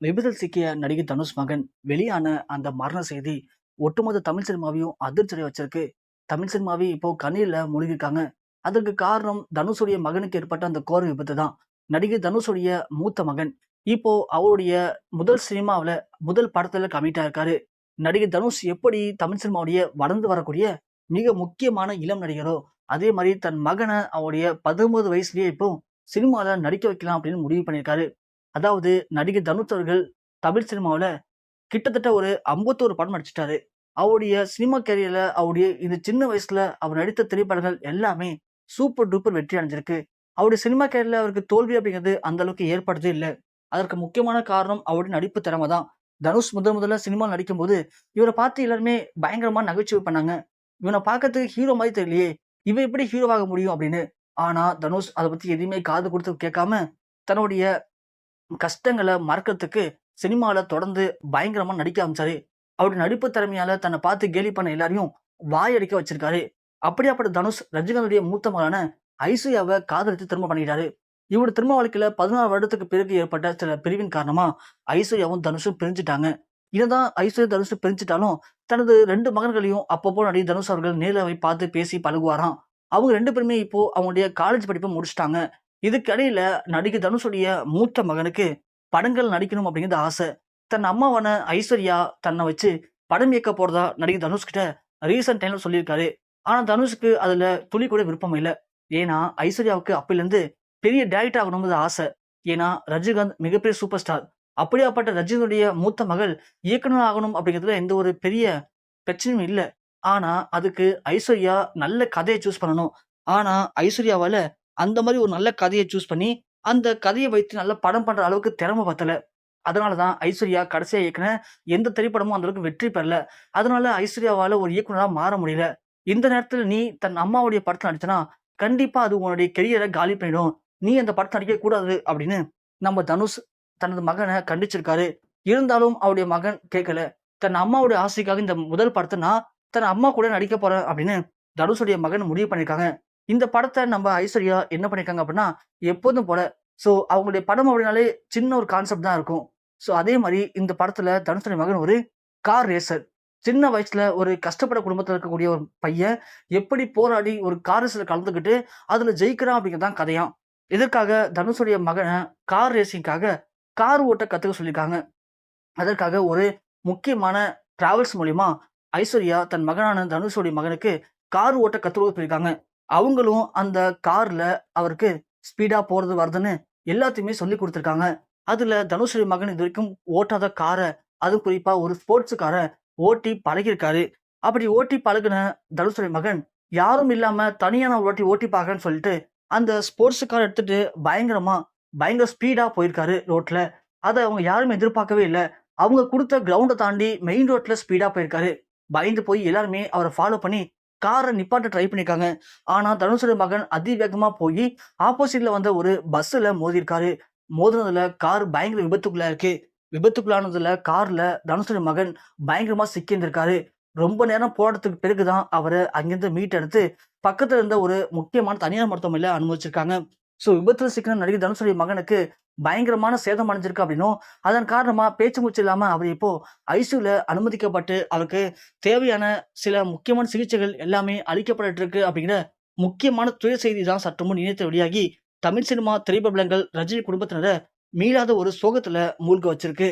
விபத்தில் சிக்கிய நடிகர் தனுஷ் மகன் வெளியான அந்த மரண செய்தி ஒட்டுமொத்த தமிழ் சினிமாவையும் அதிர்ச்சியடைய வச்சிருக்கு. தமிழ் சினிமாவே இப்போ கண்ணீர்ல மூழ்கிருக்காங்க. அதற்கு காரணம் தனுஷுடைய மகனுக்கு ஏற்பட்ட அந்த கோர விபத்து தான். நடிகர் தனுஷுடைய மூத்த மகன் இப்போ அவருடைய முதல் சினிமாவுல முதல் படத்துல கமிட் ஆயிருக்காரு. நடிகர் தனுஷ் எப்படி தமிழ் சினிமாவுடைய வளர்ந்து வரக்கூடிய மிக முக்கியமான இளம் நடிகரோ, அதே மாதிரி தன் மகனை அவருடைய 19 வயசுலயே இப்போ சினிமால நடிக்க வைக்கலாம் அப்படின்னு முடிவு பண்ணியிருக்காரு. அதாவது நடிகர் தனுஷ் அவர்கள் தமிழ் சினிமாவுல கிட்டத்தட்ட ஒரு 51 படம் நடிச்சுட்டாரு. அவருடைய சினிமா கேரியர்ல அவருடைய இந்த சின்ன வயசுல அவர் நடித்த திரைப்படங்கள் எல்லாமே சூப்பர் டூப்பர் வெற்றி அடைஞ்சிருக்கு. அவருடைய சினிமா கேரியர்ல அவருக்கு தோல்வி அப்படிங்கிறது அந்த அளவுக்கு ஏற்பட்டதே இல்ல. அதற்கு முக்கியமான காரணம் அவருடைய நடிப்பு திறமை தான். தனுஷ் முதல்ல சினிமால நடிக்கும்போது, இவர பார்த்து எல்லாருமே பயங்கரமா நகைச்சுவை பண்ணாங்க. இவன பார்க்கறதுக்கு ஹீரோ மாரி தெரியலையே! இவன் எப்படி ஹீரோவாக முடியும் அப்படின்னு. ஆனா தனுஷ் அத பத்தி எதையுமே காது குடுத்து கேட்காம, தன்னுடைய கஷ்டங்கள மறக்கறதுக்கு சினிமால தொடர்ந்து பயங்கரமா நடிக்க ஆரம்பிச்சாரு. அவருடைய நடிப்பு திறமையால தன்ன பார்த்து கேலி பண்ண எல்லாரையும் வாயடிக்க வச்சிருக்காரு. அப்படியாப்பட்ட தனுஷ் ரஜினிகாந்துடைய மூத்த மகளான ஐஸ்வர்யாவ காதலித்து திருமணம் பண்ணிட்டாரு. இவருடைய திருமண வாழ்க்கையில 16 வருடத்துக்கு பிறகு ஏற்பட்ட சில பிரிவின் காரணமா ஐஸ்வர்யாவும் தனுஷும் பிரிஞ்சுட்டாங்க. என்னதான் ஐஸ்வர்யா தனுஷ் பிரிஞ்சுட்டாலும், தனது 2 மகன்களையும் அப்பப்போ நடிகர் தனுஷ் அவர்கள் நேர்ல போய் பார்த்து பேசி பழகுவாராம். அவங்க 2 பேருமே இப்போ அவங்களுடைய காலேஜ் படிப்ப முடிச்சுட்டாங்க. இதுக்கு இடையில நடிகர் தனுஷுடைய மூத்த மகனுக்கு படங்கள் நடிக்கணும் அப்படிங்கிறது ஆசை. தன் அம்மாவான ஐஸ்வர்யா தன்னை வச்சு படம் இயக்க போறதா நடிகர் தனுஷ் கிட்ட ரீசென்ட் டைம்ல சொல்லியிருக்காரு. ஆனா தனுஷுக்கு அதுல துளி கூட விருப்பம் இல்ல. ஏன்னா ஐஸ்வர்யாவுக்கு அப்பையிலிருந்து பெரிய டைரக்டர் ஆகணும்னு ஆசை. ஏன்னா ரஜினிகாந்த் மிகப்பெரிய சூப்பர் ஸ்டார். அப்படியாப்பட்ட ரஜினியுடைய மூத்த மகள் இயக்குனர் ஆகணும் அப்படிங்கிறதுல எந்த ஒரு பெரிய பிரச்சனையும் இல்ல. ஆனா அதுக்கு ஐஸ்வர்யா நல்ல கதைய சூஸ் பண்ணணும். ஆனா ஐஸ்வர்யாவால அந்த மாரி ஒரு நல்ல கதைய சூஸ் பண்ணி, அந்த கதைய வைத்து நல்ல படம் பண்ற அளவுக்கு திறமை பத்தல. அதனால தான் ஐஸ்வர்யா கடைசியா இயக்குன எந்த திரைப்படமும் அந்த அளவுக்கு வெற்றி பெறல. அதனால ஐஸ்வர்யாவால ஒரு இயக்குனரா மாற முடியல. இந்த நேரத்துல நீ தன் அம்மாவுடைய படத்துல நடிச்சனா, கண்டிப்பா அது உன்னுடைய கெரியர காலி பண்ணிடும். நீ அந்த படத்துல நடிக்கக் கூடாது அப்படின்னு நம்ம தனுஷ் தனது மகன கண்டிச்சிருக்காரு. இருந்தாலும் அவருடைய மகன் கேட்கல. தன் அம்மாவுடைய ஆசைக்காக இந்த முதல் படத்த நான் தன் அம்மா கூட நடிக்க போறேன் அப்படின்னு தனுஷுடைய மகன் முடிவு பண்ணியிருக்காங்க. இந்த படத்த நம்ம ஐஸ்வர்யா என்ன பண்ணியிருக்காங்க அப்படின்னா, எப்போதும் போல அவங்களுடைய படம் அப்படின்னாலே சின்ன ஒரு கான்செப்ட் தான் இருக்கும். அதே மாரி இந்த படத்துல தனுஷுடைய மகன் ஒரு கார் ரேசர். சின்ன வயசுல ஒரு கஷ்டப்பட்ட குடும்பத்துல இருக்கக்கூடிய ஒரு பையன் எப்படி போராடி ஒரு கார் ரேஸ்ல கலந்துக்கிட்டு அதுல ஜெயிக்கிறான் அப்படிங்கிறது தான் கதையாம். இதற்காக தனுஷுடைய மகன கார் ரேசிங்க்காக கார் ஓட்ட கத்துக்க சொல்லியிருக்காங்க. அதற்காக ஒரு முக்கியமான டிராவல்ஸ் மூலியமா ஐஸ்வர்யா தன் மகனான தனுஷுடைய மகனுக்கு கார் ஓட்ட கத்துக் கொடுக்க சொல்லியிருக்காங்க. அவங்களும் அந்த கார்ல அவருக்கு ஸ்பீடா போறது வருதுன்னு எல்லாத்தையுமே சொல்லிக் குடுத்துருக்காங்க. அதுல தனுஷுடைய மகன் இதுவரைக்கும் ஓட்டாத கார, அதுவும் குறிப்பா ஒரு ஸ்போர்ட்ஸ் கார ஓட்டி பழகியிருக்காரு. அப்படி ஓட்டி பழகுன தனுஷுடைய மகன், யாரும் இல்லாம தனியா நான் ஒரு வாட்டி ஓட்டி பார்க்கிறேன்னு சொல்லிட்டு, அந்த ஸ்போர்ட்ஸ் கார எடுத்துட்டு பயங்கர ஸ்பீடா போயிருக்காரு ரோட்ல. அத அவங்க யாருமே எதிர்பார்க்கவே இல்ல. அவங்க குடுத்த கிரவுண்ட தாண்டி மெயின் ரோட்ல ஸ்பீடா போயிருக்காரு. பயந்து போய் எல்லாருமே அவர ஃபாலோ பண்ணி கார நிப்பாட்ட ட்ரை பண்ணியிருக்காங்க. ஆனா தனுஷோட மகன் அதிவேகமா போயி ஆப்போசிட்ல வந்த ஒரு பஸ்ஸுல மோதியிருக்காரு. மோதுனதுல கார் பயங்கர விபத்துக்குள்ளாயிருக்கு. விபத்துக்குள்ளானதுல கார்ல தனுஷோட மகன் பயங்கரமா சிக்கியிருந்திருக்காரு. ரொம்ப நேரம் போராட்டத்துக்கு பிறகு தான் அவர அங்கிருந்து மீட்டெடுத்து பக்கத்துல இருந்த ஒரு முக்கியமான தனியார் மருத்துவமனையில அனுமதிச்சிருக்காங்க. விபத்துல சிக்கின நடிகர் தனுஷுடைய மகனுக்கு பயங்கரமான சேதம் அடைஞ்சிருக்கு அப்படின்னும், அதன் காரணமா பேச்சு மூச்சு இல்லாம அவர் இப்போ ஐசியூல அனுமதிக்கப்பட்டு, அவருக்கு தேவையான சில முக்கியமான சிகிச்சைகள் எல்லாமே அளிக்கப்பட்டுட்டு இருக்கு அப்படிங்கிற முக்கியமான துயர் செய்தி தான் சற்று முன் இணையத்தில் வெளியாகி, தமிழ் சினிமா திரைப்பிரபலங்கள், ரஜினி குடும்பத்தினர மீளாத ஒரு சோகத்துல மூழ்க வச்சிருக்கு.